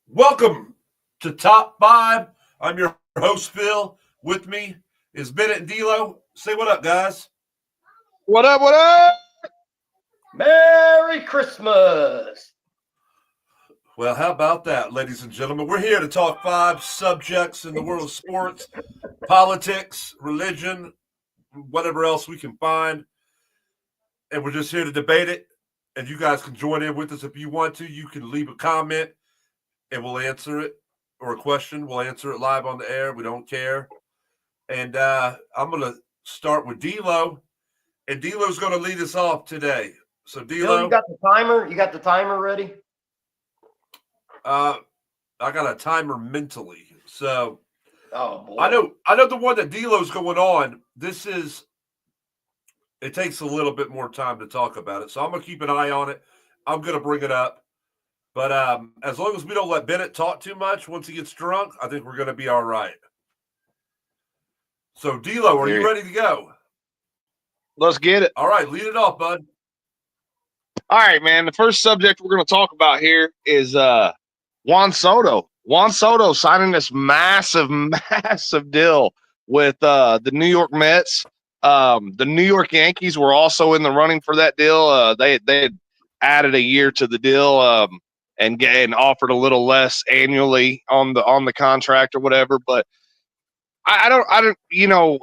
Welcome to Top 5. I'm your host, Phil. With me is Bennett and D'Lo. Say what up, guys. What up? What up? Merry Christmas. Well, how about that, ladies and gentlemen? We're here to talk 5 subjects in the world of sports, politics, religion, whatever else we can find. And we're just here to debate it. And you guys can join in with us if you want to. You can leave a comment and we'll answer it, or a question. We'll answer it live on the air. We don't care. And I'm going to start with D'Lo. And D'Lo's going to lead us off today. So, D'Lo. Phil, you got the timer? You got the timer ready? I got a timer mentally. So, oh boy. I know the one that D'Lo's going on. It takes a little bit more time to talk about it. So, I'm going to keep an eye on it. I'm going to bring it up. But as long as we don't let Bennett talk too much once he gets drunk, I think we're going to be all right. So, D'Lo, are you ready to go? Let's get it. All right, lead it off, bud. All right, man. The first subject we're going to talk about here is Juan Soto. Juan Soto signing this massive deal with the New York Mets. The New York Yankees were also in the running for that deal. They had added a year to the deal and offered a little less annually on the contract or whatever, but I don't,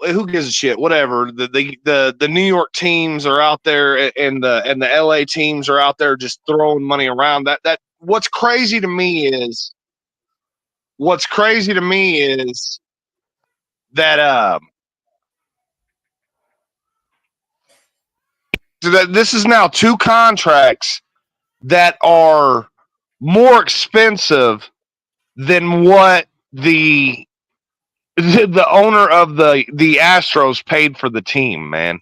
who gives a shit? Whatever. The New York teams are out there and the LA teams are out there just throwing money around. What's crazy to me is that this is now 2 contracts that are more expensive than what the owner of the Astros paid for the team, man.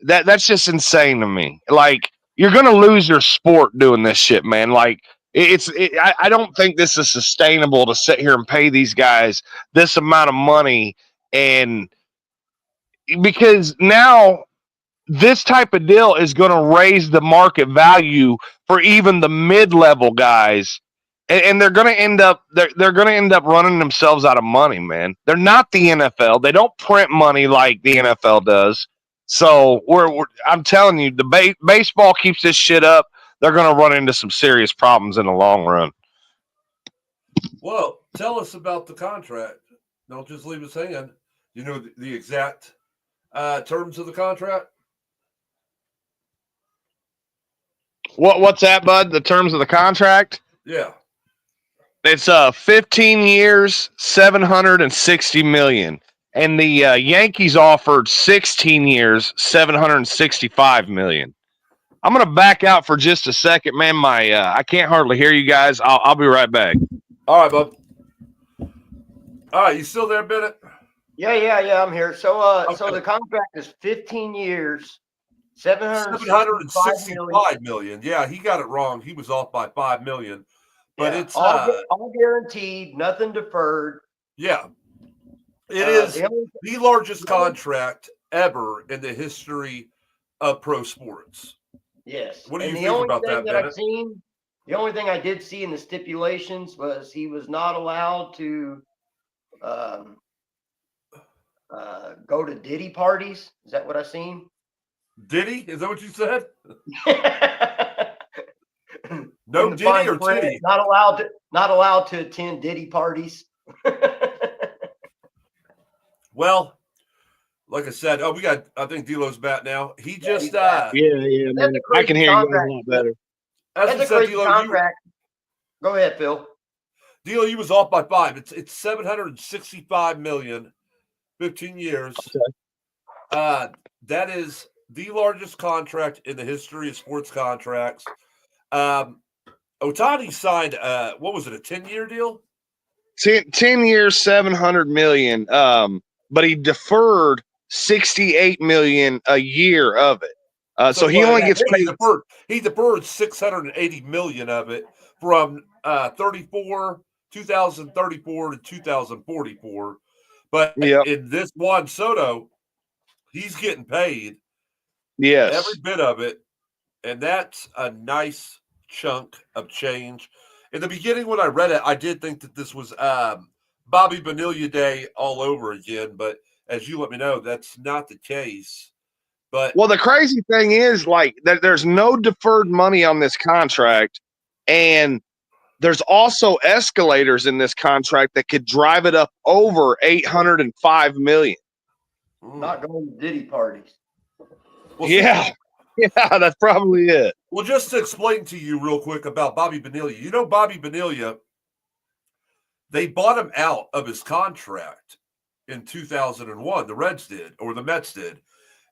That's just insane to me. Like, you're gonna lose your sport doing this shit, man. Like, I don't think this is sustainable to sit here and pay these guys this amount of money, and because now this type of deal is going to raise the market value for even the mid-level guys, and they're going to end up running themselves out of money, man. They're not the NFL. They don't print money like the NFL does. So I'm telling you, the baseball keeps this shit up, they're going to run into some serious problems in the long run. Well, tell us about the contract. Don't just leave us hanging. You know the exact terms of the contract? What's that, bud? The terms of the contract? Yeah. It's 15 years, $760 million. And the Yankees offered 16 years, $765 million. I'm going to back out for just a second, man. I can't hardly hear you guys. I'll be right back. All right, bub. All right, you still there, Bennett? Yeah, I'm here. So Okay. so the contract is 15 years, $765 million. Yeah, he got it wrong. He was off by $5 million. But it's all guaranteed, nothing deferred. Yeah. It is the largest contract ever in the history of pro sports. Yes. What do you think about that, Bennett? The only thing I did see in the stipulations was he was not allowed to go to Diddy parties. Is that what I seen? Diddy? Is that what you said? No Diddy or Titty? Not allowed to attend Diddy parties. Well, like I said, I think D'Lo's back now. He just yeah, man. I can hear you a lot better. That's a crazy contract. Go ahead, Phil. D'Lo, you was off by 5. It's $765 million, 15 years. Okay. That is the largest contract in the history of sports contracts. Ohtani signed what was it, a 10-year deal? 10 years, $700 million. But he deferred $68 million a year of it. So he only gets paid. He deferred $680 million of it from 2034 to 2044. But in this Juan Soto, he's getting paid. Yes, every bit of it, and that's a nice chunk of change. in the beginning when I read it, I did think that this was Bobby Bonilla Day all over again. But as you let me know, that's not the case. But Well, the crazy thing is, like, that there's no deferred money on this contract, and there's also escalators in this contract that could drive it up over $805 million. Not going to Diddy parties. well, see, Yeah, yeah, that's probably it. well, just to explain to you real quick about Bobby Bonilla, you know Bobby Bonilla, they bought him out of his contract in 2001. The Reds did, or the Mets did,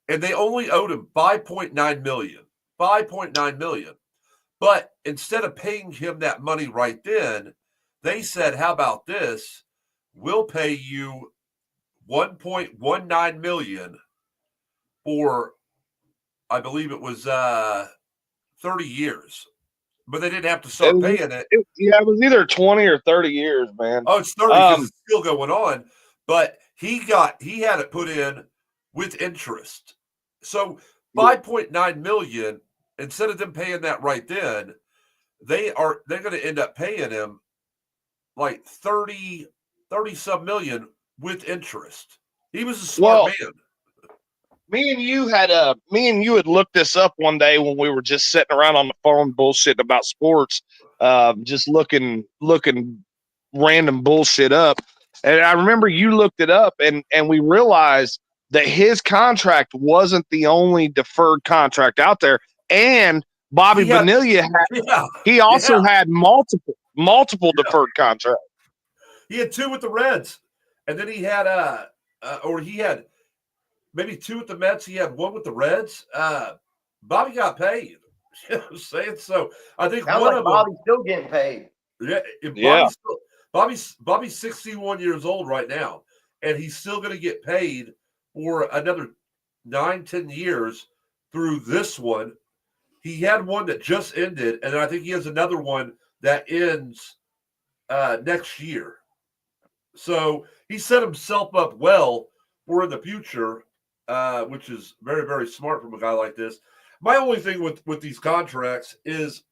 and they only owed him $5.9 million. $5.9 million. But instead of paying him that money right then, they said, "How about this? We'll pay you $1.19 million for, I believe it was 30 years." But they didn't have to start paying it. Yeah, it was either 20 or 30 years, man. Oh, it's 30 because it's still going on. But he had it put in with interest. So $5.9 million, instead of them paying that right then, they're going to end up paying him like 30 some million with interest. He was a smart man. Me and you had looked this up one day when we were just sitting around on the phone bullshitting about sports, just looking random bullshit up. And I remember you looked it up, and we realized that his contract wasn't the only deferred contract out there. And Bobby Bonilla had multiple deferred contracts. He had 2 with the Reds, and then he had he had maybe 2 with the Mets. He had 1 with the Reds. Bobby got paid. You know what I'm saying? So I think one of Bobby's still getting paid. Yeah. Bobby's 61 years old right now, and he's still going to get paid for another 9-10 years through this one. He had one that just ended, and I think he has another one that ends next year. So he set himself up well for in the future, which is very, very smart from a guy like this. My only thing with these contracts is,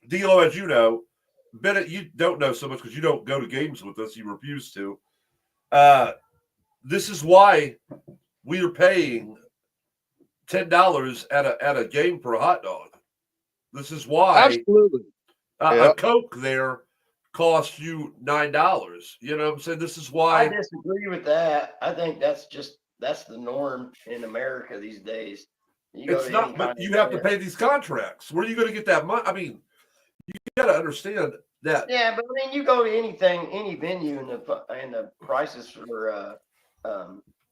D'Lo, as you know, Bennett, you don't know so much because you don't go to games with us. You refuse to. This is why we are paying $10 at a game for a hot dog. This is why Absolutely. A Coke there costs you $9. You know what I'm saying? This is why I disagree with that. I think that's the norm in America these days. It's not, but you have to pay these contracts. Where are you going to get that money? I mean, you got to understand that. Yeah, but I mean, you go to any venue, and the prices for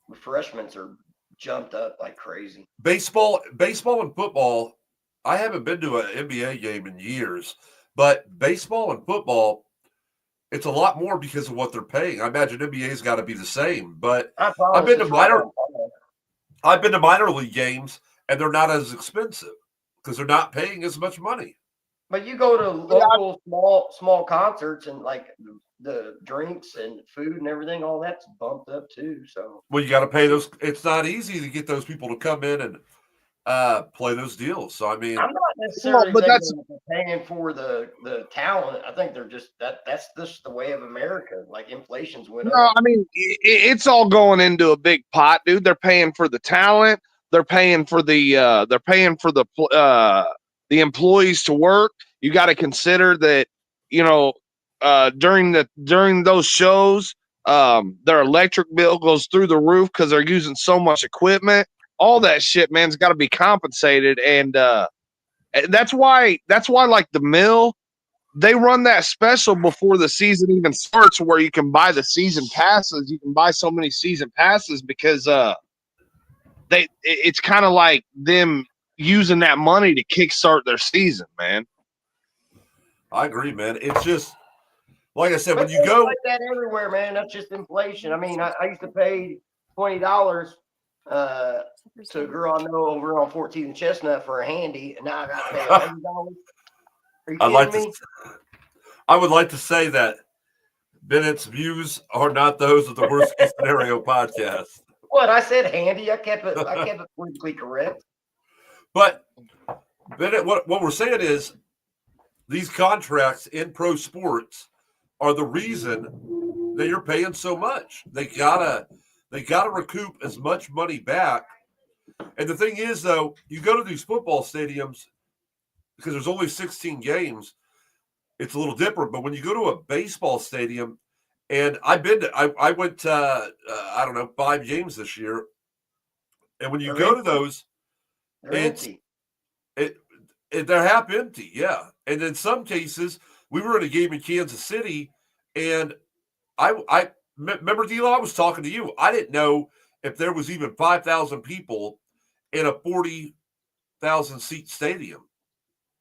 refreshments are jumped up like crazy. Baseball and football. I haven't been to an NBA game in years, but baseball and football, it's a lot more because of what they're paying. I imagine NBA's got to be the same, but I've been to minor league games, and they're not as expensive because they're not paying as much money. But you go to local small concerts, and like the drinks and food and everything, all that's bumped up too. So you got to pay those. It's not easy to get those people to come in and play those deals. So I mean, I'm not necessarily thinking they're paying for the talent. I think they're just that's just the way of America. Like inflation's went up. No, I mean it's all going into a big pot, dude. They're paying for the talent. They're paying for the employees to work. You got to consider that, during those shows, their electric bill goes through the roof because they're using so much equipment. All that shit, man's got to be compensated, and that's why like the mill, they run that special before the season even starts, where you can buy the season passes. You can buy so many season passes because it's kind of like them using that money to kickstart their season, man. I agree, man. It's just like I said, when you go like that everywhere, man, that's just inflation. I mean, I used to pay $20 to a girl I know over on 14th and Chestnut for a handy, and now I got to pay $100. Are you kidding me? I would like to say that Bennett's views are not those of the Worst Case Scenario podcast. What I said, handy. I kept it politically correct. But Bennett, what we're saying is these contracts in pro sports are the reason that you're paying so much. They gotta recoup as much money back. And the thing is, though, you go to these football stadiums because there's only 16 games. It's a little different. But when you go to a baseball stadium, and I went to I don't know 5 games this year, and when you go to those, They're empty. They're half empty, yeah. And in some cases, we were in a game in Kansas City, and I remember, D'Lo, I was talking to you. I didn't know if there was even 5,000 people in a 40,000 seat stadium.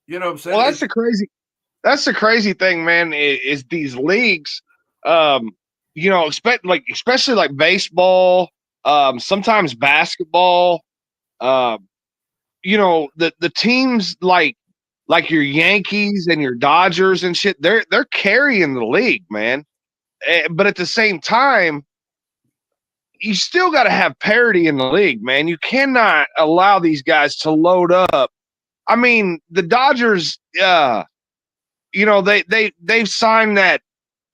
You know what I'm saying? Well, that's the crazy thing, man, is these leagues, you know, especially like baseball, sometimes basketball, you know, the teams like your Yankees and your Dodgers and shit, they're carrying the league, man. But at the same time, you still got to have parity in the league, man. You cannot allow these guys to load up. I mean, the Dodgers, you know, they've signed that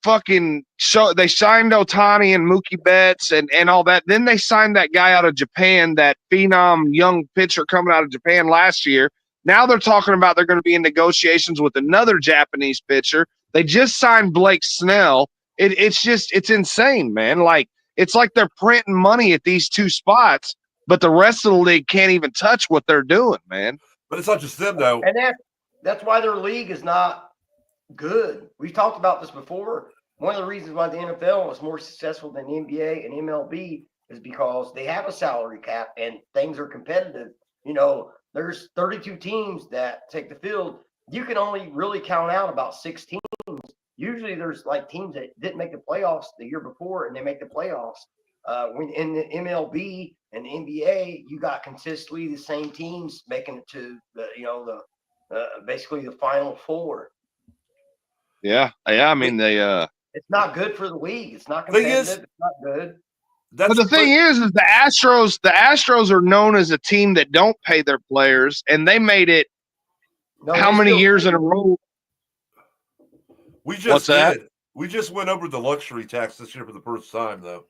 fucking show. They signed Ohtani and Mookie Betts and all that. Then they signed that guy out of Japan, that phenom young pitcher coming out of Japan last year. Now they're talking about they're going to be in negotiations with another Japanese pitcher. They just signed Blake Snell. It's insane, man. Like, it's like they're printing money at these two spots, but the rest of the league can't even touch what they're doing, man. But it's not just them, though. And that's why their league is not good. We've talked about this before. One of the reasons why the NFL is more successful than the NBA and MLB is because they have a salary cap and things are competitive. You know, there's 32 teams that take the field. You can only really count out about 6 teams. Usually there's like teams that didn't make the playoffs the year before and they make the playoffs. When in the MLB and the NBA, you got consistently the same teams making it to the basically the Final Four. Yeah. I mean, it's not good for the league. It's not competitive. It's not good. But the thing is the Astros are known as a team that don't pay their players, and they made it how many years in a row? We just did. We just went over the luxury tax this year for the first time, though.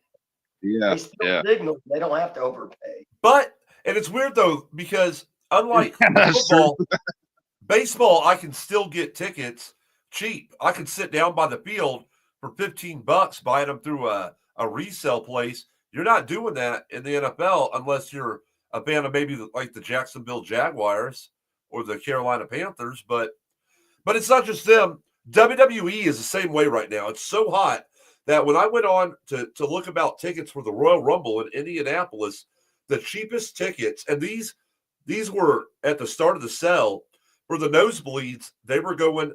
Yeah, they still signal they don't have to overpay. But and it's weird though, because unlike football, baseball, I can still get tickets cheap. I can sit down by the field for $15 buying them through a resale place. You're not doing that in the NFL unless you're a fan of maybe like the Jacksonville Jaguars or the Carolina Panthers. But it's not just them. WWE is the same way right now. It's so hot that when I went on to look about tickets for the Royal Rumble in Indianapolis, the cheapest tickets, and these were at the start of the sale for the nosebleeds, they were going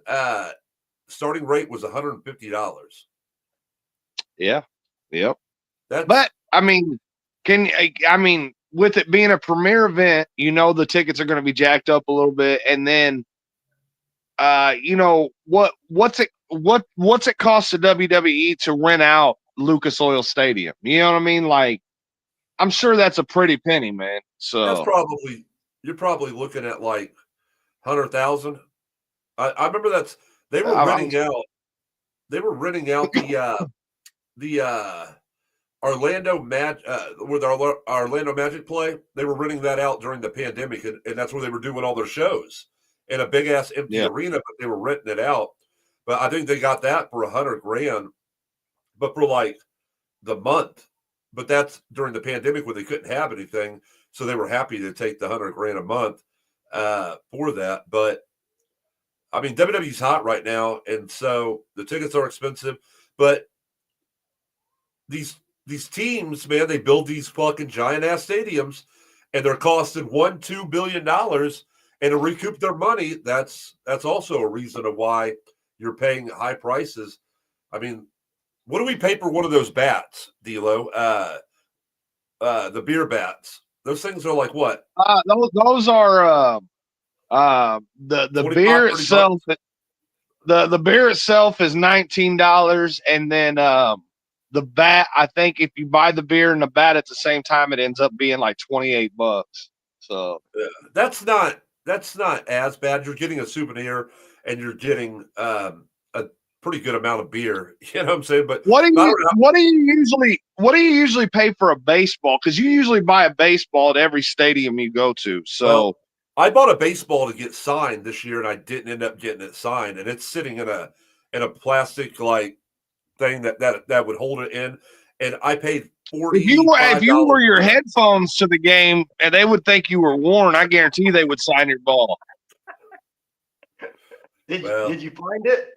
starting rate was $150. Yeah. Yep. But I mean, with it being a premier event, you know the tickets are going to be jacked up a little bit, and then you know what's it cost the WWE to rent out Lucas Oil Stadium? You know what I mean? Like, I'm sure that's a pretty penny, man. So that's you're probably looking at like 100,000. I remember they were renting out. They were renting out the Orlando Magic where the Orlando Magic play. They were renting that out during the pandemic, and that's where they were doing all their shows in a big ass empty arena. But they were renting it out. But I think they got that for $100,000, but for like the month. But that's during the pandemic when they couldn't have anything, so they were happy to take the $100,000 a month for that. But I mean, WWE's hot right now, and so the tickets are expensive. But these teams, man, they build these fucking giant ass stadiums, and they're costing $1-2 billion, and to recoup their money, that's also a reason of why you're paying high prices. I mean, what do we pay for one of those bats, D'Lo? The beer bats. Those things are like what? Those are the beer itself. The beer itself is $19, and then the bat. I think if you buy the beer and the bat at the same time, it ends up being like $28. So that's not as bad. You're getting a souvenir, and you're getting a pretty good amount of beer. You know what I'm saying? But What do I don't know. what do you usually pay for a baseball? Because you usually buy a baseball at every stadium you go to. So Well, I bought a baseball to get signed this year, and I didn't end up getting it signed. And it's sitting in a plastic like thing that would hold it in. And I paid if you $45. wore your headphones to the game and they would think you were worn, I guarantee they would sign your ball. Did you find it?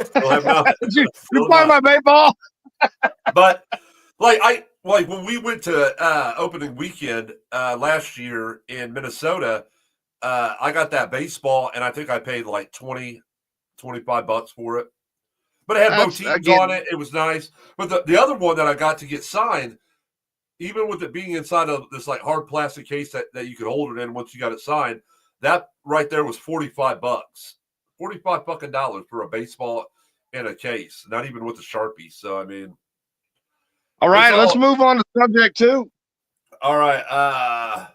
Still have not. Did you Still find my not. baseball? But like when we went to opening weekend last year in Minnesota, I got that baseball, and I think I paid like $25 for it. But it had both teams on it. It was nice. But the other one that I got to get signed, even with it being inside of this like hard plastic case that you could hold it in once you got it signed, that right there was $45. $45 fucking dollars for a baseball in a case, not even with a Sharpie. So I mean, all right, let's move on to subject 2. All right.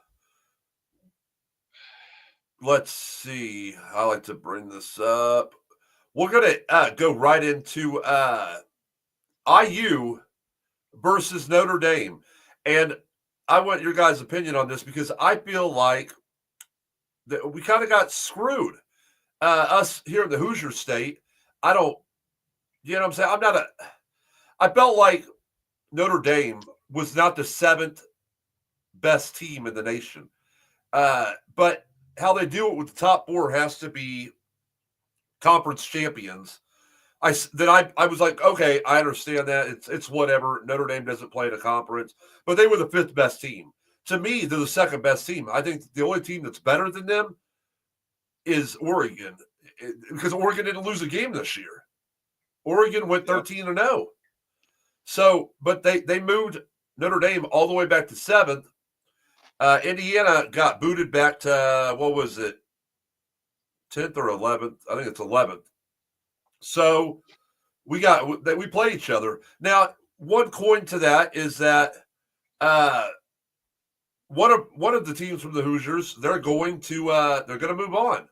Let's see. I like to bring this up. We're gonna go right into IU versus Notre Dame, and I want your guys' opinion on this because I feel like that we kind of got screwed. Us here in the Hoosier State, I don't. You know what I'm saying? I felt like Notre Dame was not the 7th best team in the nation. But how they do it with the top 4 has to be conference champions. I was like, okay, I understand that. It's whatever. Notre Dame doesn't play in a conference, but they were the 5th best team. To me, they're the 2nd best team. I think the only team that's better than them is Oregon, because Oregon didn't lose a game this year. Oregon went 13-0. So, but they moved Notre Dame all the way back to 7th. Indiana got booted back to, what was it, 10th or 11th? I think it's 11th. So we play each other. Now, one coin to that is that one of the teams from the Hoosiers, they're going to move on.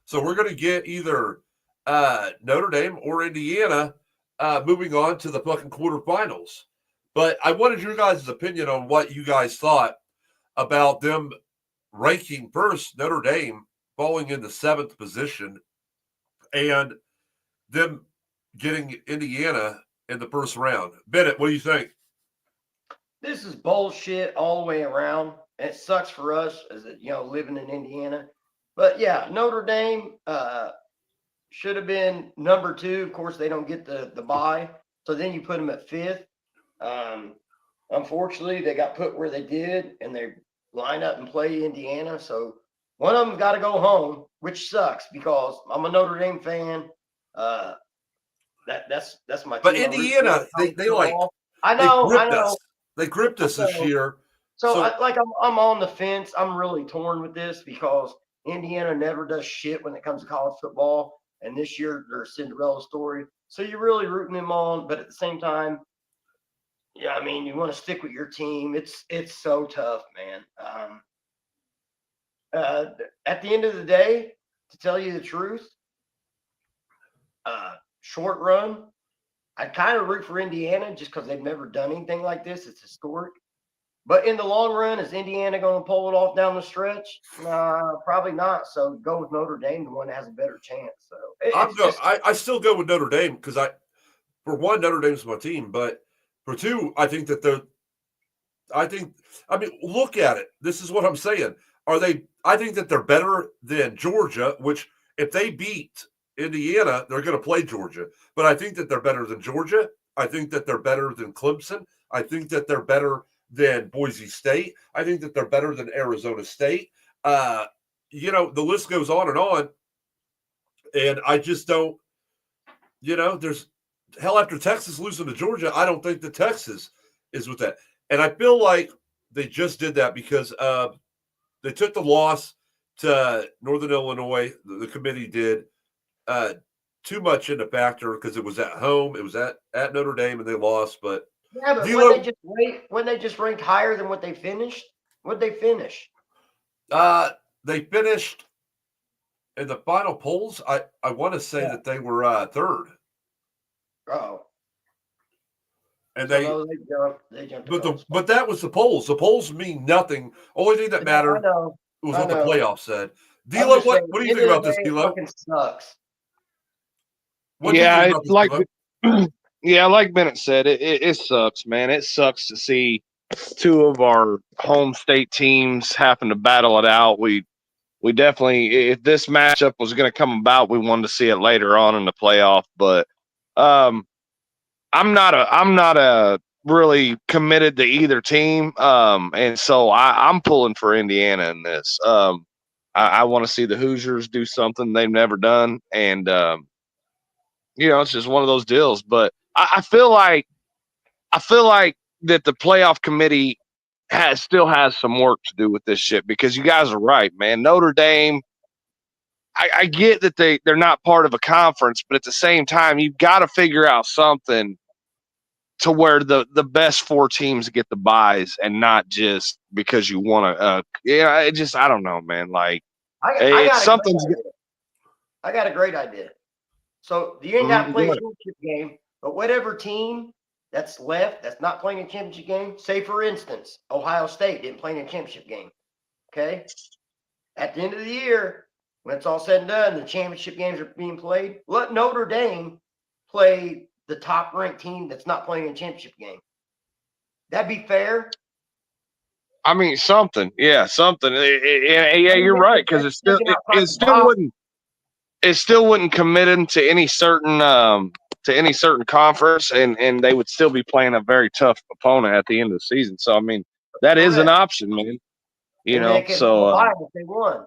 So we're going to get either Notre Dame or Indiana moving on to the fucking quarterfinals. But I wanted your guys' opinion on what you guys thought about them ranking first, Notre Dame falling in the 7th position, and them getting Indiana in the first round. Bennett, what do you think? This is bullshit all the way around. It sucks for us as living in Indiana. But yeah, Notre Dame should have been number 2. Of course, they don't get the bye, so then you put them at 5th. Unfortunately, they got put where they did, and they line up and play Indiana. So one of them got to go home, which sucks because I'm a Notre Dame fan. That's my team. But Indiana, they like I know. They gripped us this year. So I'm on the fence. I'm really torn with this because Indiana never does shit when it comes to college football, and this year they're a Cinderella story. So you're really rooting them on, but at the same time, yeah, I mean, you want to stick with your team. It's so tough, man. At the end of the day, to tell you the truth, short run, I'd kind of root for Indiana just because they've never done anything like this. It's historic. But in the long run, is Indiana going to pull it off down the stretch? Probably not. So go with Notre Dame, the one that has a better chance. So I still go with Notre Dame because for one, Notre Dame's my team, but for two, I think that look at it. This is what I'm saying. I think that they're better than Georgia, which if they beat Indiana, they're going to play Georgia. But I think that they're better than Georgia. I think that they're better than Clemson. I think that they're better than Boise State. I think that they're better than Arizona State. The list goes on. And I just don't, there's hell after Texas losing to Georgia. I don't think that Texas is with that. And I feel like they just did that because they took the loss to Northern Illinois. The committee did too much into factor because it was at home. It was at Notre Dame and they lost. But yeah, but when they just ranked higher than what they finished, what'd they finish? They finished in the final polls, I want to say that they were third, Oh, and so no, they jumped. but that was the polls. The polls mean nothing. Only thing that I mattered know. was I what the know. playoffs said. I'm D'Lo, just saying, what do you at the think end about of the this, day, it D'Lo? fucking sucks. What do you think Yeah, about this, like D'Lo? yeah, like Bennett said, it sucks, man. It sucks to see two of our home state teams having to battle it out. We definitely, if this matchup was going to come about, we wanted to see it later on in the playoff. But I'm not a really committed to either team, and so I'm pulling for Indiana in this. I want to see the Hoosiers do something they've never done, and it's just one of those deals. But I feel like that the playoff committee still has some work to do with this shit, because you guys are right, man. Notre Dame, I get that they're not part of a conference, but at the same time, you've got to figure out something to where the best four teams get the buys, and not just because you want to. I don't know, man. Like, it's something's. I got a great idea. So you ain't got to play a championship game, but whatever team that's left that's not playing a championship game, say for instance, Ohio State didn't play in a championship game. Okay. At the end of the year, when it's all said and done, the championship games are being played. Let Notre Dame play the top ranked team that's not playing a championship game. That'd be fair. I mean, something. Yeah, something. Yeah, you're right, because it still wouldn't commit them to any certain conference, and they would still be playing a very tough opponent at the end of the season. So I mean, that is an option, man. So if they won.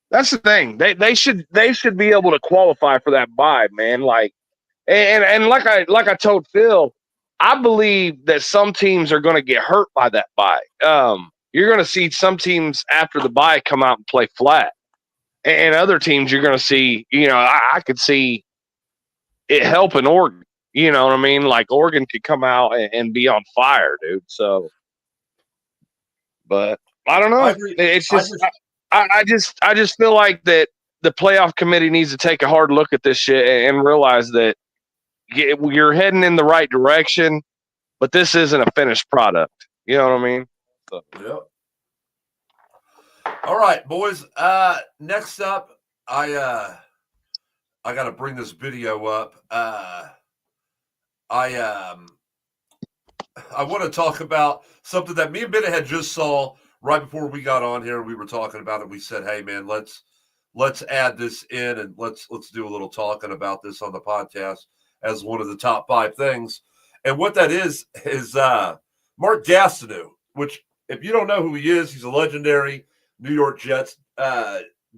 That's the thing. They should be able to qualify for that bye, man. Like, and like I told Phil, I believe that some teams are going to get hurt by that bye. You're going to see some teams after the bye come out and play flat, and other teams you're going to see. I could see it helping Oregon. You know what I mean? Like, Oregon could come out and be on fire, dude. So, but I don't know. It's just. I just feel like that the playoff committee needs to take a hard look at this shit and realize that you're heading in the right direction, but this isn't a finished product. You know what I mean? So. Yep. All right, boys. Next up, I got to bring this video up. I want to talk about something that me and Bennett had just saw right before we got on here. We were talking about it. We said, "Hey, man, let's add this in and let's do a little talking about this on the podcast as one of the top 5 things." And what that is Mark Gastineau, which, if you don't know who he is, he's a legendary New York Jets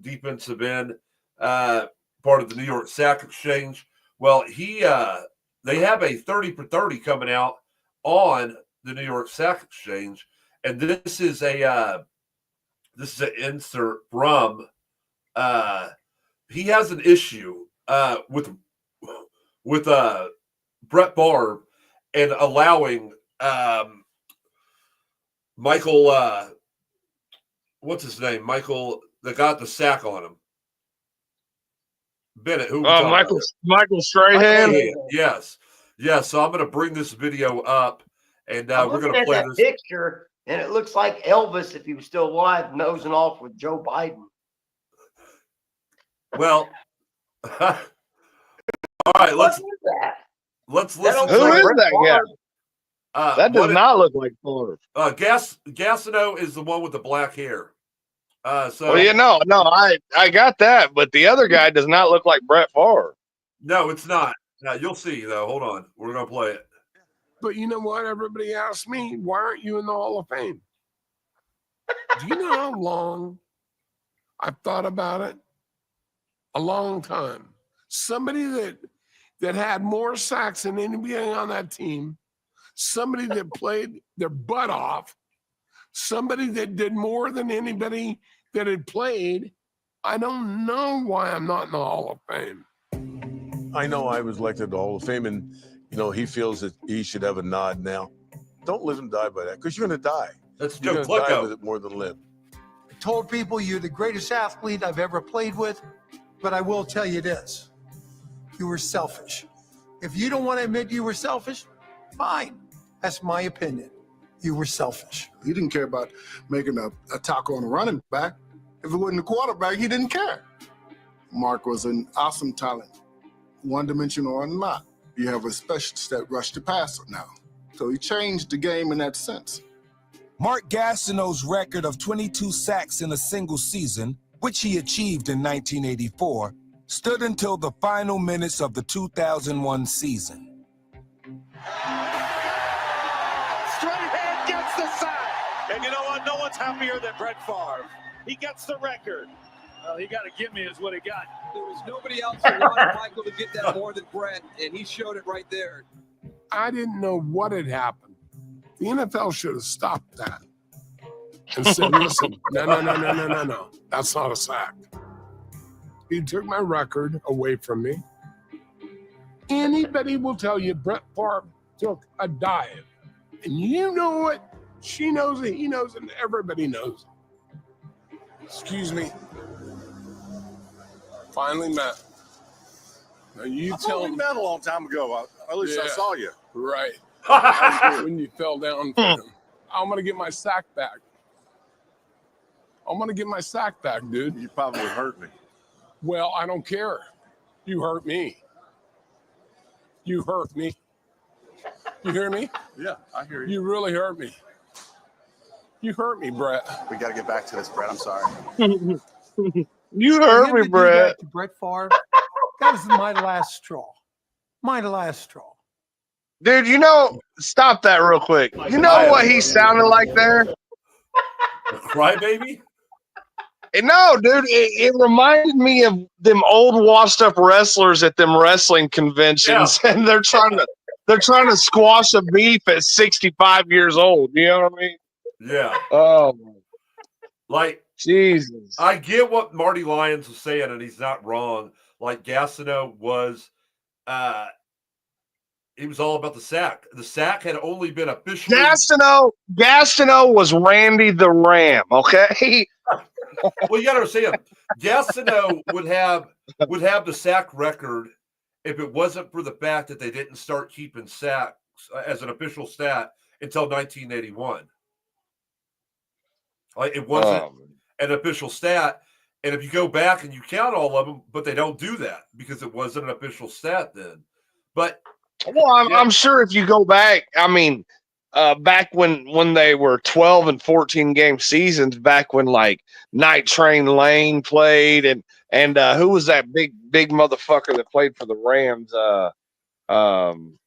defensive end, part of the New York Stock Exchange. Well, they have a 30 for 30 coming out on the New York Stock Exchange. And this is an insert from. He has an issue with Brett Favre and allowing Michael. What's his name? Michael that got the sack on him. Bennett. Who? Michael Strahan. Yes. So I'm going to bring this video up, and we're going to play this picture. And it looks like Elvis, if he was still alive, nosing off with Joe Biden. Well, all right. Let's listen. Who is that guy? That does not look like Favre. Gastineau is the one with the black hair. I got that, but the other guy does not look like Brett Favre. No, it's not. Now you'll see though. Hold on, we're gonna play it. But you know what? Everybody asks me, why aren't you in the Hall of Fame? Do you know how long I've thought about it? A long time. Somebody that had more sacks than anybody on that team, somebody that played their butt off, somebody that did more than anybody that had played. I don't know why I'm not in the Hall of Fame. I know I was elected to the Hall of Fame, and he feels that he should have a nod now. Don't let him die by that, because you're going to die. That's you're Joe going to die Klecko. with it more than live. told people you're the greatest athlete I've ever played with, but I will tell you this. You were selfish. If you don't want to admit you were selfish, fine. That's my opinion. You were selfish. He didn't care about making a tackle on a running back. If it wasn't the quarterback, he didn't care. Mark was an awesome talent, one-dimensional or not. You have a specialist that rushed the passer now. So he changed the game in that sense. Mark Gastineau's record of 22 sacks in a single season, which he achieved in 1984, stood until the final minutes of the 2001 season. Straight hand gets the sack. And you know what? No one's happier than Brett Favre. He gets the record. Well, he got to give me is what he got. There was nobody else who wanted Michael to get that more than Brett, and he showed it right there. I didn't know what had happened. The NFL should have stopped that and said, listen, no. That's not a sack. He took my record away from me. Anybody will tell you Brett Favre took a dive. And you know it. She knows it. He knows it. And everybody knows it. Excuse me. Finally met. Now you tell We me. met a long time ago. At least I Yeah. saw you. Right. When you fell down for him. I'm going to get my sack back. I'm going to get my sack back, dude. You probably hurt me. Well, I don't care. You hurt me. You hurt me. You hear me? Yeah, I hear you. You really hurt me. You hurt me, Brett. We got to get back to this, Brett. I'm sorry. You For heard him me, to do Brett. that to Brett Favre, that was my last straw. My last straw. Dude, stop that real quick. You know what he sounded like there? Crybaby? No, dude, it reminded me of them old washed up wrestlers at them wrestling conventions, and they're trying to squash a beef at 65 years old. You know what I mean? Yeah. Oh, Like, Jesus. I get what Marty Lyons was saying, and he's not wrong. Like, Gastineau was, he was all about the sack. The sack had only been officially. Gastineau was Randy the Ram, okay? Well, you got to understand, Gastineau would have the sack record if it wasn't for the fact that they didn't start keeping sacks as an official stat until 1981. Like, it wasn't an official stat. And if you go back and you count all of them, but they don't do that because it wasn't an official stat then. But Well, I'm sure if you go back, I mean, back when they were 12 and 14 game seasons, back when like Night Train Lane played, and who was that big motherfucker that played for the Rams? I don't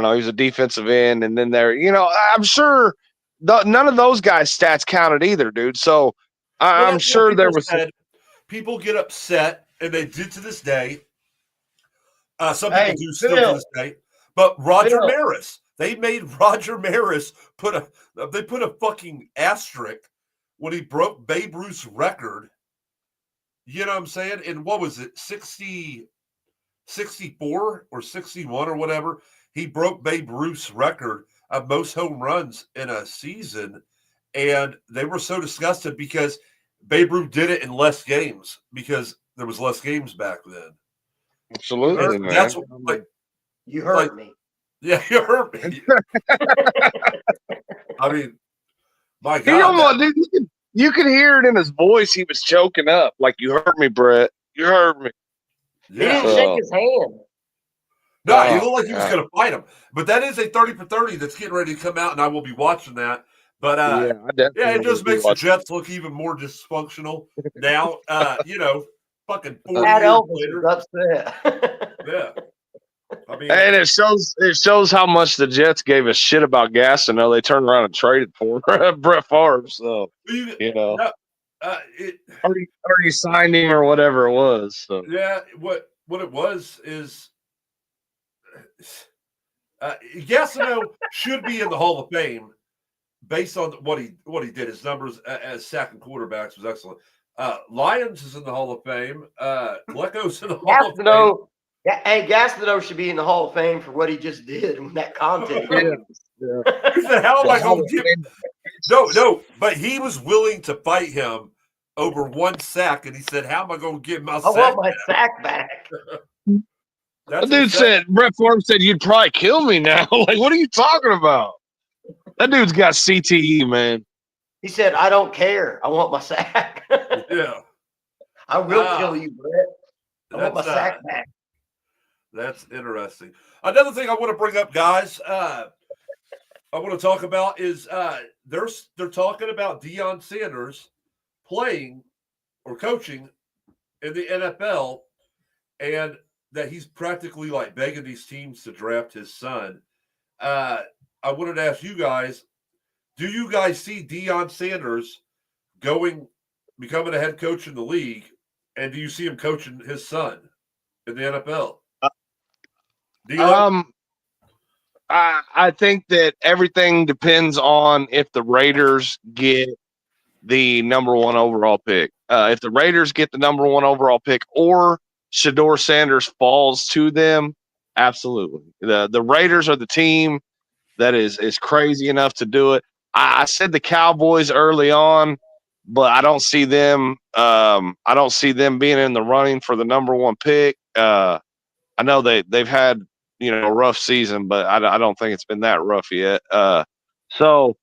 know, he was a defensive end, and then I'm sure none of those guys' stats counted either, dude. So I'm sure there was people get upset, and they do to this day. Some people do still Phil. to this day. But Roger Phil. Maris, they made Roger Maris put a fucking asterisk when he broke Babe Ruth's record. You know what I'm saying? And what was it, 64 or 61 or whatever? He broke Babe Ruth's record of most home runs in a season. And they were so disgusted because Babe Ruth did it in less games because there was less games back then. absolutely, man. That's what, like, You hurt me. yeah, you hurt me. I mean, my He God. almost, dude, you could hear it in his voice. He was choking up, like, "You hurt me, Brett. You hurt me." He didn't Yeah. shake his hand. No, he Oh, looked like he was God. going to fight him. But that is a 30 for 30 that's getting ready to come out, and I will be watching that. But I definitely yeah, it just will be makes the watching. Jets look even more dysfunctional now. Fucking 4 Pat years Elvis later. was upset. Yeah. I mean, And it shows how much the Jets gave a shit about Gastineau. They turned around and traded for him, Brett Favre. So yeah, or you signed him or whatever it was. So yeah, what it was is Gastineau should be in the Hall of Fame based on what he did. His numbers as sacking quarterbacks was excellent. Lyons is in the Hall of Fame. Lecco's in the Hall of Fame. Gastineau, Gastineau should be in the Hall of Fame for what he just did in that contest. He said, "How am I going to give? No, but he was willing to fight him over one sack, and he said, "How am I going to get my I sack?" want my sack back. That's That dude upsetting. said, Brett Favre said, "You'd probably kill me now." Like, what are you talking about? That dude's got CTE, man. He said, I don't care. I want my sack. Yeah, I will Ah, kill you, Brett. I want my that's sack back. that's interesting. Another thing I want to bring up, guys, I want to talk about is they're talking about Deion Sanders playing or coaching in the NFL, and that he's practically like begging these teams to draft his son. I wanted to ask you guys, do you guys see Deion Sanders becoming a head coach in the league, and do you see him coaching his son in the NFL? Deion? I think that everything depends on if the Raiders get the number 1 overall pick. If the Raiders get the number 1 overall pick, or Shedeur Sanders falls to them, absolutely. The Raiders are the team that is crazy enough to do it. I said the Cowboys early on, but I don't see them. I don't see them being in the running for the number 1 pick. I know they've had a rough season, but I don't think it's been that rough yet. So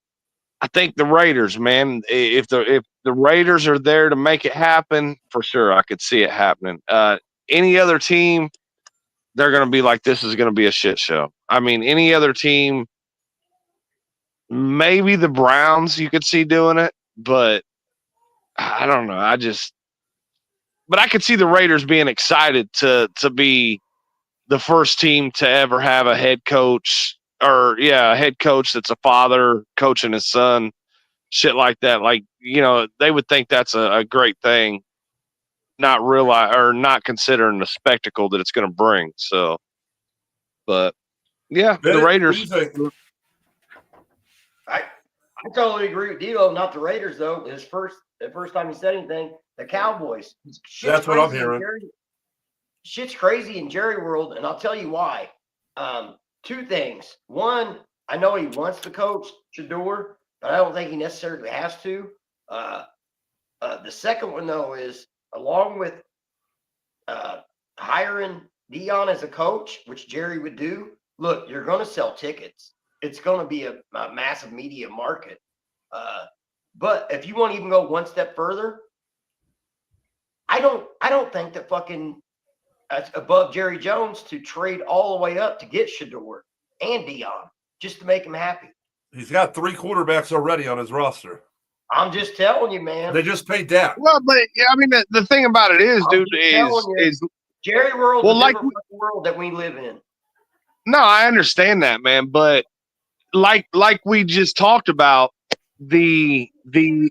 I think the Raiders, man. If the Raiders are there to make it happen, for sure, I could see it happening. Any other team, they're going to be like, this is going to be a shit show. I mean, any other team. Maybe the Browns you could see doing it, but I don't know. But I could see the Raiders being excited to be the first team to ever have a head coach, or a head coach that's a father coaching his son, shit like that. Like, they would think that's a great thing, not considering the spectacle that it's going to bring. So, but yeah, the Bennett, Raiders. what do you think? I totally agree with D'Lo. Not the Raiders, though. The first time he said anything, the Cowboys. That's what I'm hearing. Shit's crazy in Jerry world, and I'll tell you why. 2 things. One, I know he wants to coach Shedeur, but I don't think he necessarily has to. The second one, though, is along with hiring Deion as a coach, which Jerry would do. Look, you're going to sell tickets. It's going to be a massive media market. But if you want to even go one step further, I don't think that fucking it's above Jerry Jones to trade all the way up to get Shedeur and Deion just to make him happy. He's got 3 quarterbacks already on his roster. I'm just telling you, man. They just paid Dak. Well, but I mean, the thing about it is, dude, is Jerry world, well, like world that we live in. No, I understand that, man, but like we just talked about, the NFL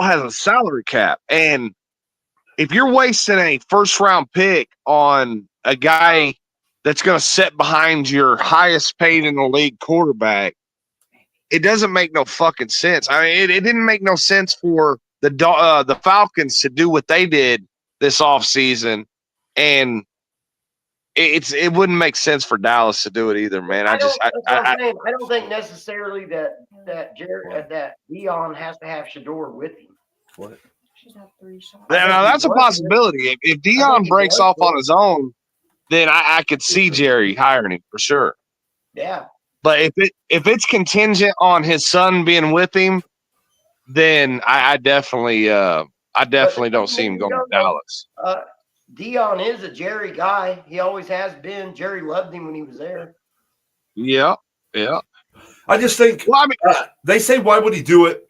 has a salary cap, and if you're wasting a first round pick on a guy that's going to sit behind your highest paid in the league quarterback, it doesn't make no fucking sense. I mean, it didn't make no sense for the Falcons to do what they did this offseason, and it wouldn't make sense for Dallas to do it either, man. I don't think necessarily that Deion has to have Shedeur with him. What? Now that's a possibility. If Deion breaks off on his own, then I could see Jerry hiring him for sure. Yeah. But if it's contingent on his son being with him, then I definitely don't see him going to Dallas. Deion is a Jerry guy. He always has been. Jerry loved him when he was there. Yeah. I just think. Well, I mean, they say, why would he do it?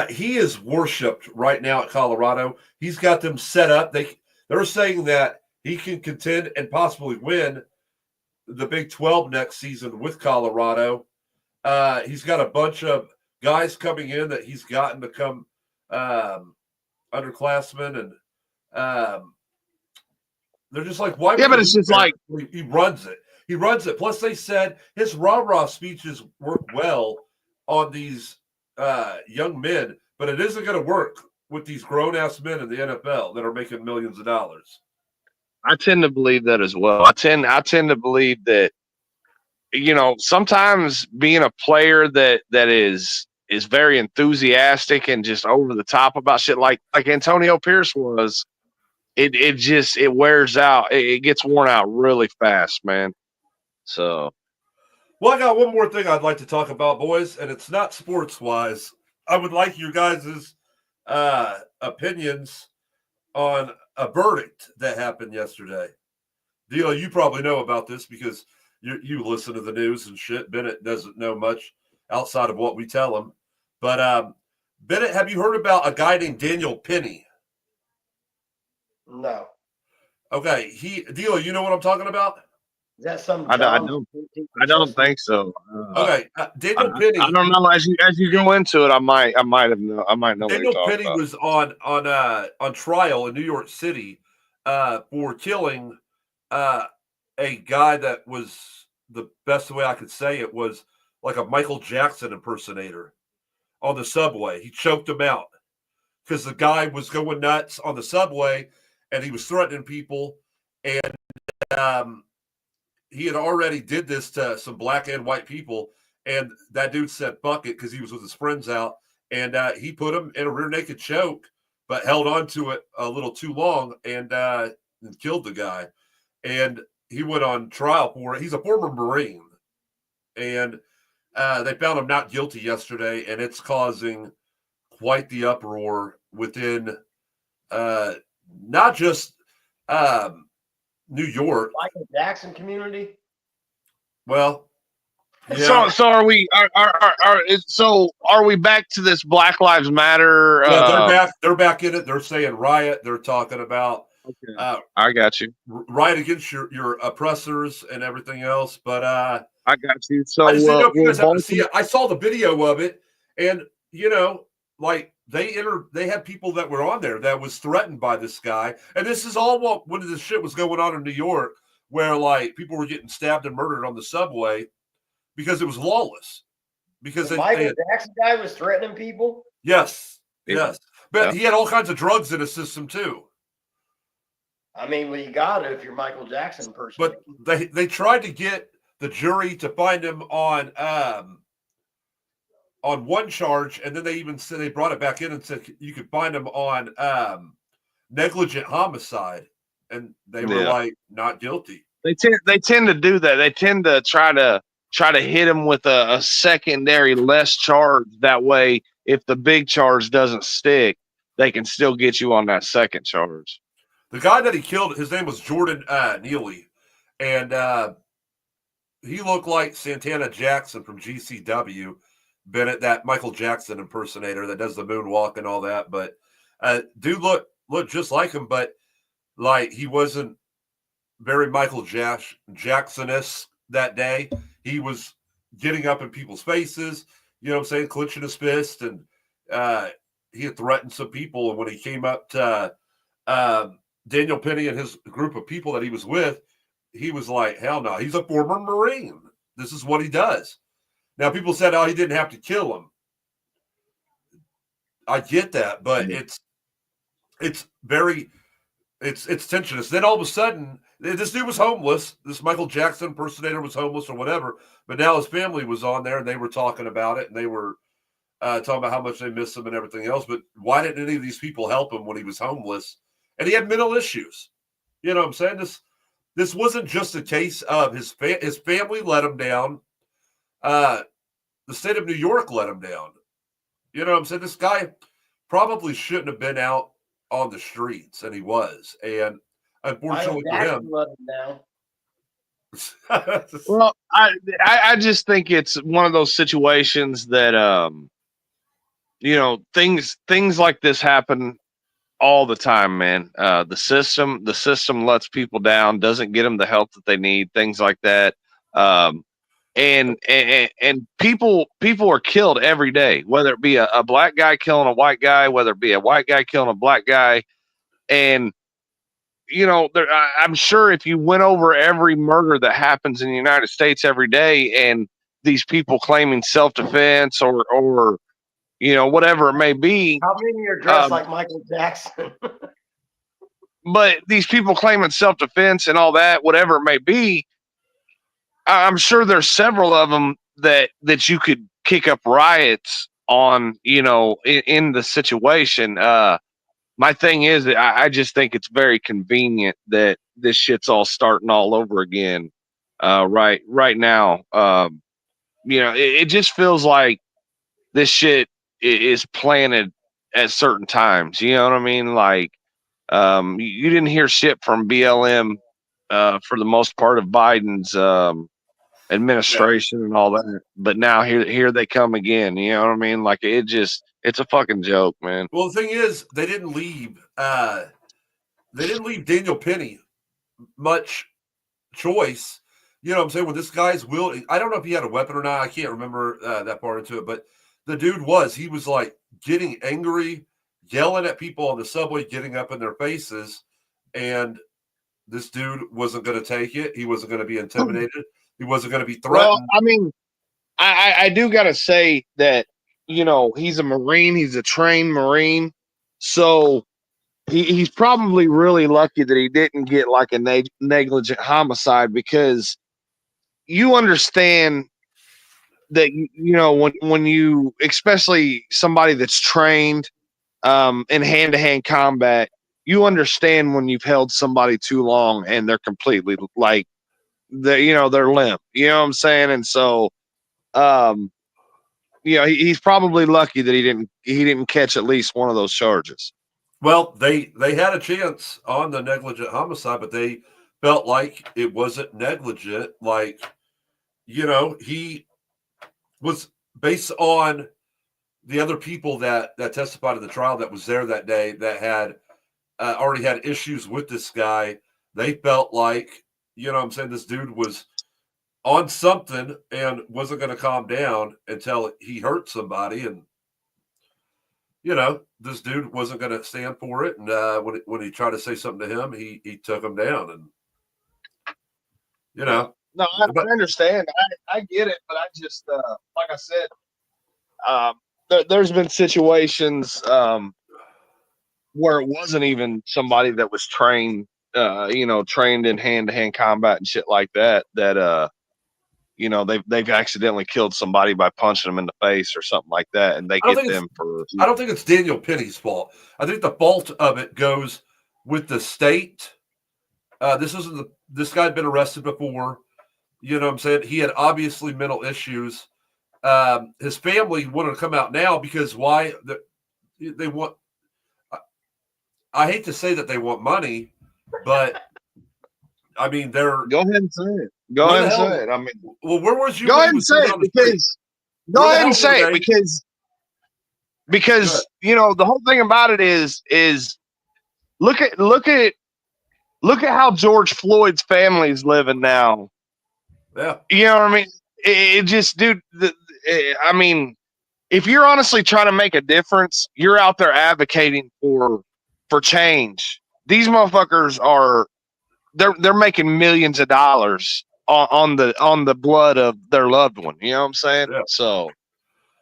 He is worshipped right now at Colorado. He's got them set up. They're saying that he can contend and possibly win the Big 12 next season with Colorado. He's got a bunch of guys coming in that he's gotten to come underclassmen, and they're just like, why? Yeah, but it's just like he runs it. He runs it. Plus, they said his rah-rah speeches work well on these young men, but it isn't going to work with these grown-ass men in the NFL that are making millions of dollars. I tend to believe that as well. I tend to believe that sometimes being a player that is very enthusiastic and just over the top about shit like Antonio Pierce was, it wears out. It gets worn out really fast, man. So, Well, I got one more thing I'd like to talk about, boys, and it's not sports wise. I would like your guys' opinions on a verdict that happened yesterday. Dio, you probably know about this because you listen to the news and shit. Bennett doesn't know much outside of what we tell him. But Bennett, have you heard about a guy named Daniel Penny? No. Okay, Dio, you know what I'm talking about? Is that some? I don't think so. Okay, Daniel Penny. I don't know. As you go into it, I might know. What Daniel you're Penny talking about. was on trial in New York City for killing a guy that was, the best way I could say it, was like a Michael Jackson impersonator on the subway. He choked him out because the guy was going nuts on the subway and he was threatening people. And he had already did this to some black and white people. And that dude said, fuck it, because he was with his friends out. And he put him in a rear naked choke, but held on to it a little too long and killed the guy. And he went on trial for it. He's a former Marine. And they found him not guilty yesterday, and it's causing quite the uproar within not just New York. Michael Jackson community. Well, yeah. So are we? Are we back to this Black Lives Matter? Yeah, they're back in it. They're saying riot. They're talking about I got you. Riot against your oppressors and everything else. But I got you. So I just didn't know if you guys have to see it. I saw the video of it, and like they had people that were on there that was threatened by this guy, and this is all when this shit was going on in New York, where like people were getting stabbed and murdered on the subway because it was lawless. Because the Michael Jackson guy was threatening people. Yes, but he had all kinds of drugs in his system too. I mean, well, you got to if you're Michael Jackson person. But they tried to get the jury to find him on one charge, and then they even said they brought it back in and said you could find him on negligent homicide, and they were like not guilty. They tend to do that. They tend to try to hit him with a secondary less charge. That way, if the big charge doesn't stick, they can still get you on that second charge. The guy that he killed, his name was Jordan Neely, and he looked like Santana Jackson from GCW, Bennett, that Michael Jackson impersonator that does the moonwalk and all that. But dude looked just like him, but like he wasn't very Michael Jackson-esque that day. He was getting up in people's faces, you know what I'm saying, clenching his fist, and he had threatened some people. And when he came up to Daniel Penny and his group of people that he was with, he was like, hell no, he's a former Marine. This is what he does. Now, people said, oh, he didn't have to kill him. I get that, but it's tensionous. Then all of a sudden, this dude was homeless. This Michael Jackson impersonator was homeless or whatever, but now his family was on there and they were talking about it, and they were talking about how much they miss him and everything else. But why didn't any of these people help him when he was homeless? And he had mental issues. You know what I'm saying? This wasn't just a case of his family let him down. The state of New York let him down. You know what I'm saying? This guy probably shouldn't have been out on the streets, and he was. And unfortunately for him, let him down. Well, I just think it's one of those situations that things like this happen all the time, man. The system lets people down, doesn't get them the help that they need, things like that. And people are killed every day, whether it be a black guy killing a white guy, whether it be a white guy killing a black guy. And I'm sure if you went over every murder that happens in the United States every day, and these people claiming self-defense or whatever it may be. How many are dressed like Michael Jackson? But these people claiming self-defense and all that, whatever it may be, I'm sure there's several of them that you could kick up riots on, in the situation. My thing is, I just think it's very convenient that this shit's all starting all over again, right now. It just feels like this shit is planted at certain times. You know what I mean? Like, you didn't hear shit from BLM for the most part of Biden's administration and all that, but now here they come again. You know what I mean? Like, it's a fucking joke, man. Well, the thing is, they didn't leave Daniel Penny much choice. You know what I'm saying? When this guy's willing, I don't know if he had a weapon or not. I can't remember that part into it, but the dude he was like getting angry, yelling at people on the subway, getting up in their faces. And this dude wasn't going to take it. He wasn't going to be intimidated. He wasn't going to be threatened. Well, I mean, I do got to say that, he's a Marine. He's a trained Marine. So he's probably really lucky that he didn't get like a negligent homicide, because you understand that, when you, especially somebody that's trained in hand-to-hand combat, you understand when you've held somebody too long and they're completely like, they're limp. You know what I'm saying? And so, he's probably lucky that he didn't catch at least one of those charges. Well, they had a chance on the negligent homicide, but they felt like it wasn't negligent. Like, he was, based on the other people that testified in the trial that was there that day that had already had issues with this guy. They felt like, this dude was on something and wasn't going to calm down until he hurt somebody. And, this dude wasn't going to stand for it. And when he tried to say something to him, he took him down. And, No, I understand. I get it, but I just, like I said, there's been situations where it wasn't even somebody that was trained, trained in hand-to-hand combat and shit like that, they've accidentally killed somebody by punching them in the face or something like that, and they get them for. I don't think it's Daniel Penny's fault. I think the fault of it goes with the state. This guy had been arrested before. You know what I'm saying? He had obviously mental issues. His family wanted to come out now because why? They want. I hate to say that they want money, but I mean, they're. Go ahead and say it. Go ahead and say it. I mean, well, where was you? Go ahead and say it because. Go ahead and say it because the whole thing about it is look at how George Floyd's family's living now. Yeah. You know what I mean? It just, dude. I mean, if you're honestly trying to make a difference, you're out there advocating for change. These motherfuckers they're making millions of dollars on the blood of their loved one. You know what I'm saying? Yeah. So,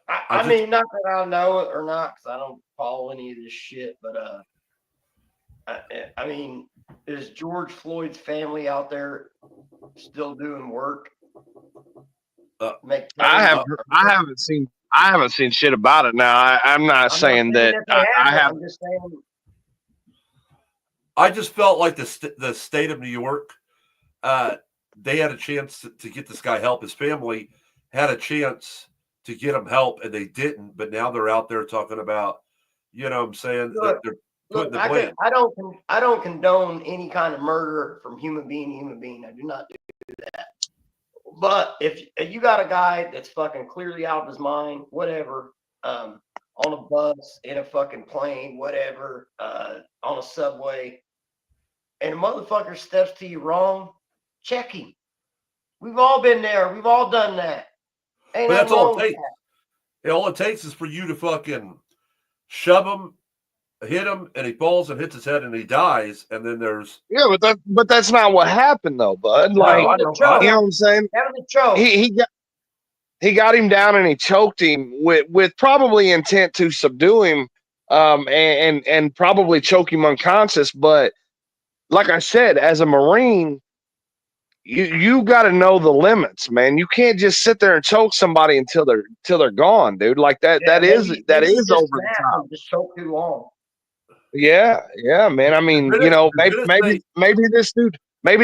I mean, not that I know it or not, because I don't follow any of this shit. But I mean, is George Floyd's family out there still doing work? I haven't seen shit about it. Now I'm not saying that I have. I'm just saying. I just felt like the state of New York, they had a chance to get this guy help. His family had a chance to get him help, and they didn't. But now they're out there talking about, what I'm saying? They're putting the blame. I don't condone any kind of murder from human being to human being. I do not do that. But if you got a guy that's fucking clearly out of his mind, whatever, on a bus, in a fucking plane, whatever, on a subway, and a motherfucker steps to you wrong, check him. We've all been there. We've all done that. Ain't But that's nothing all wrong it with takes. that. All it takes is for you to fucking shove him, hit him, and he falls and hits his head and he dies. And then there's but that's not what happened though, bud. Like, I you know. know what I'm saying? That was a choke. He got him down and he choked him with probably intent to subdue him, and probably choke him unconscious. But like I said, as a Marine, you got to know the limits, man. You can't just sit there and choke somebody until they're gone, dude. Like that. Yeah, That is maybe over just the snap top. and just choke too long. Yeah, man. I mean, You're gonna maybe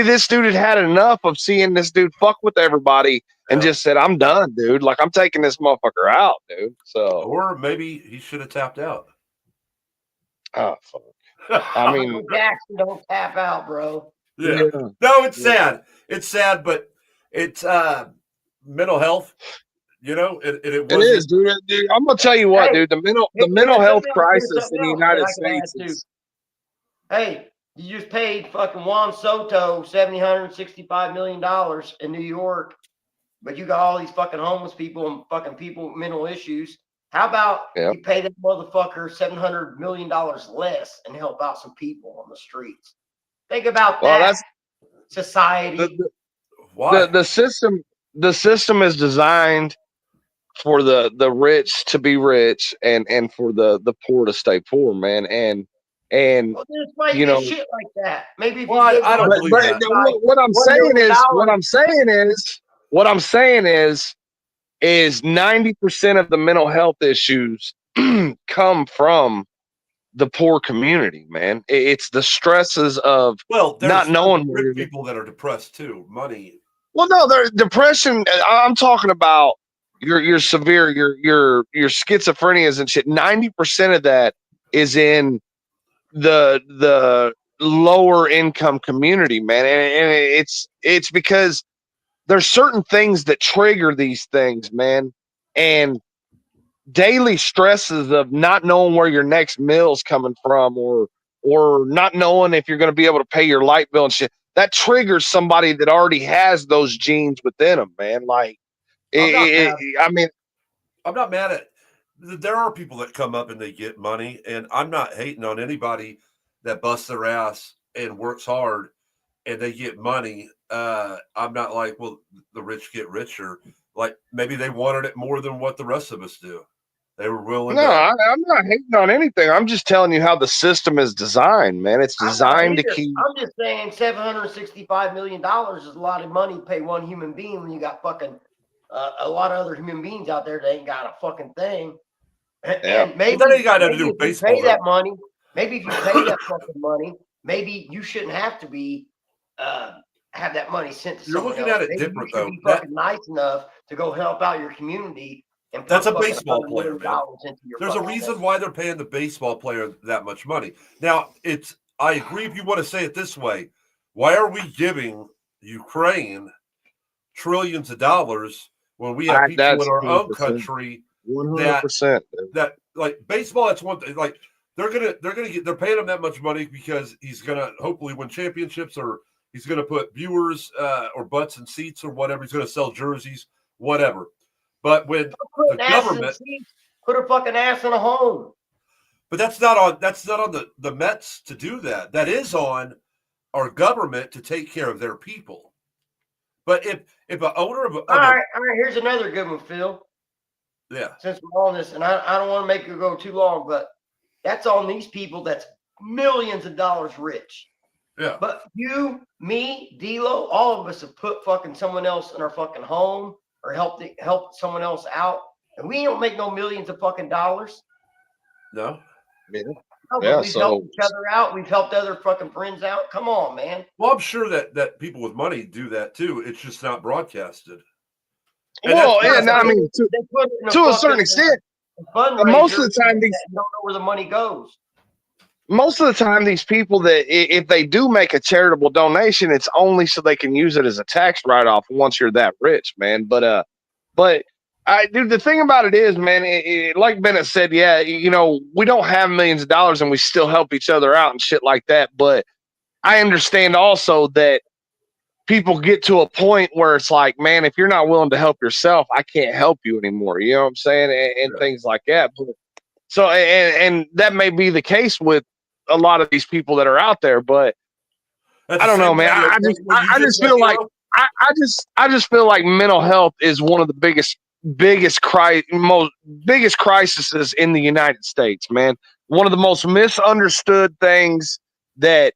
this dude had enough of seeing this dude fuck with everybody and Yeah. just said, "I'm done, dude. Like I'm taking this motherfucker out, dude." So, Or maybe he should have tapped out. oh fuck. I mean, Michael Jackson don't tap out, bro. Yeah. No, it's sad. It's sad, but it's mental health. You know, it it wasn't. is, dude. I'm gonna tell you what, Hey, dude. The mental here's health something else, crisis in the man, United I can add States too. is. Hey, you just paid fucking Juan Soto $765 million in New York, but you got all these fucking homeless people and fucking people with mental issues. How about Yeah. you pay that motherfucker $700 million less and help out some people on the streets? Think about Well, that. that's Society. Why? the system. The system is designed for the rich to be rich and for the poor to stay poor, man. And Well, this might you be know, shit like that. Maybe if Well, you I don't but believe that. what I'm $1 saying million, is 90% of the mental health issues come from the poor community, man. It's the stresses of Well, there's not knowing where rich you're. people that are depressed too. Money. Well, no, there's depression. I'm talking about your severe, your schizophrenias and shit. 90% of that is in the lower income community, man, and it's because there's certain things that trigger these things, man, and daily stresses of not knowing where your next meal's coming from, or not knowing if you're going to be able to pay your light bill and shit. That triggers somebody that already has those genes within them, man. Like, I mean, I'm not mad at. There are people that come up and they get money, and I'm not hating on anybody that busts their ass and works hard and they get money. I'm not like, well, the rich get richer. Like maybe they wanted it more than what the rest of us do. They were willing no, to. I'm not hating on anything. I'm just telling you how the system is designed, man. It's designed to keep. I'm just saying $765 million is a lot of money to pay one human being when you got fucking a lot of other human beings out there that ain't got a fucking thing. And maybe that ain't got nothing to do maybe with if you baseball, pay though. that money, maybe if you pay that fucking money, maybe you shouldn't have to be have that money sent to You're someone looking else. at it Maybe different, you should though. be fucking nice enough to go help out your community. And put That's a fucking baseball $100 player, million man. into your There's a fucking reason face. why they're paying the baseball player that much money. Now, I agree if you want to say it this way. Why are we giving Ukraine trillions of dollars when we have people in our own 100%. country 100%. that like baseball? That's one thing. Like they're paying him that much money because he's gonna hopefully win championships, or he's gonna put viewers or butts in seats or whatever. He's gonna sell jerseys, whatever. But when the government, put a fucking ass in a home. but that's not on the Mets to do that. That is on our government to take care of their people. But if an owner of All right. Here's another good one, Phil. Yeah. Since we're on this, and I don't want to make it go too long, but that's on these people that's millions of dollars rich. Yeah. But you, me, D-Lo, all of us have put fucking someone else in our fucking home or help someone else out, and we don't make no millions of fucking dollars. No. Yeah. No, Yeah, we've helped each other out. We've helped other fucking friends out. Come on, man. Well, I'm sure that people with money do that too. It's just not broadcasted. And Well, that's- and I mean, They put it in to a certain extent, fundraiser, most of the time, you don't know where the money goes. most of the time, these people that if they do make a charitable donation, it's only so they can use it as a tax write-off once you're that rich, man. But dude, the thing about it is, man, like Bennett said, yeah, you know, we don't have millions of dollars and we still help each other out and shit like that. But I understand also that people get to a point where it's like, man, if you're not willing to help yourself, I can't help you anymore. You know what I'm saying? And things like that. But, so, and that may be the case with a lot of these people that are out there, but That's I don't the know, same man. thing I just feel like I just feel like mental health is one of the biggest crises in the United States, man. One of the most misunderstood things that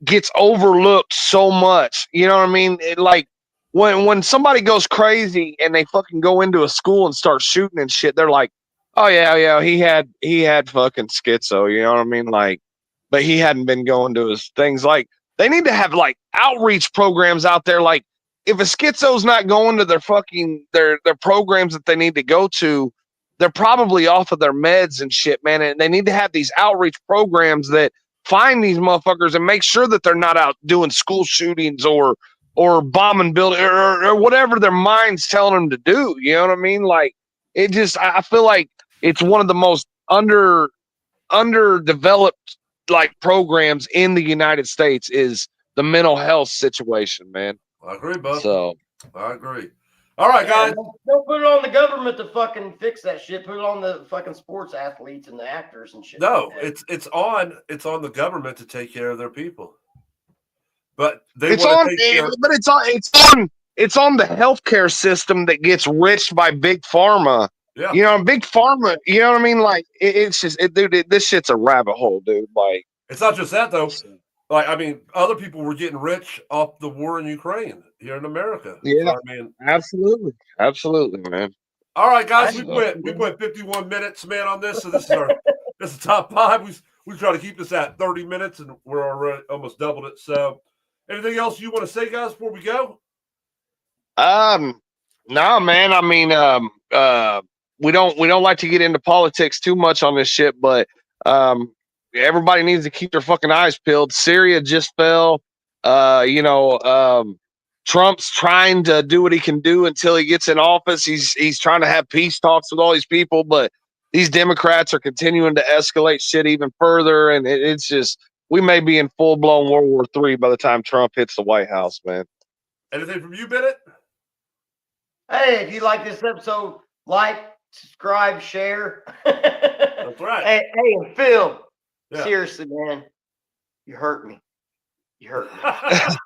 gets overlooked so much. You know what I mean? Like when somebody goes crazy and they fucking go into a school and start shooting and shit, they're like, oh yeah, he had fucking schizo. You know what I mean? Like, but he hadn't been going to his things. Like, they need to have like outreach programs out there. Like, if a schizo's not going to their fucking their programs that they need to go to, they're probably off of their meds and shit, man. And they need to have these outreach programs that find these motherfuckers and make sure that they're not out doing school shootings or bombing building or whatever their mind's telling them to do. You know what I mean? Like, it just, I feel like it's one of the most underdeveloped like programs in the United States is the mental health situation, man. I agree, bud. So I agree. All right, guys. Don't put it on the government to fucking fix that shit. Put it on the fucking sports athletes and the actors and shit. No, like that. it's on the government to take care of their people. But they it's want on, to take care. but it's on the healthcare system that gets rich by big pharma. Yeah. You know, big pharma. You know what I mean? Like, it's just, dude. This shit's a rabbit hole, dude. Like, It's not just that though. Like, I mean, other people were getting rich off the war in Ukraine here in America. Yeah. So, I mean, absolutely, man. all right, guys, we went 51 minutes, man, on this. So this is top 5. We try to keep this at 30 minutes, and we're already almost doubled it. So, anything else you want to say, guys, before we go? No, man. I mean, we don't like to get into politics too much on this shit, but everybody needs to keep their fucking eyes peeled. Syria just fell. Trump's trying to do what he can do until he gets in office. He's trying to have peace talks with all these people, but these Democrats are continuing to escalate shit even further, and it's just, we may be in full blown World War III by the time Trump hits the White House, man. Anything from you, Bennett? Hey, if you like this episode, like, subscribe, share. That's right. Hey, and Phil, Yeah. seriously, man, you hurt me. You hurt me. I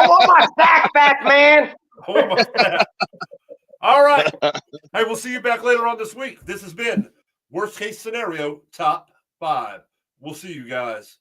want my sack back, man. All right. Hey, we'll see you back later on this week. This has been Worst Case Scenario Top 5. We'll see you guys.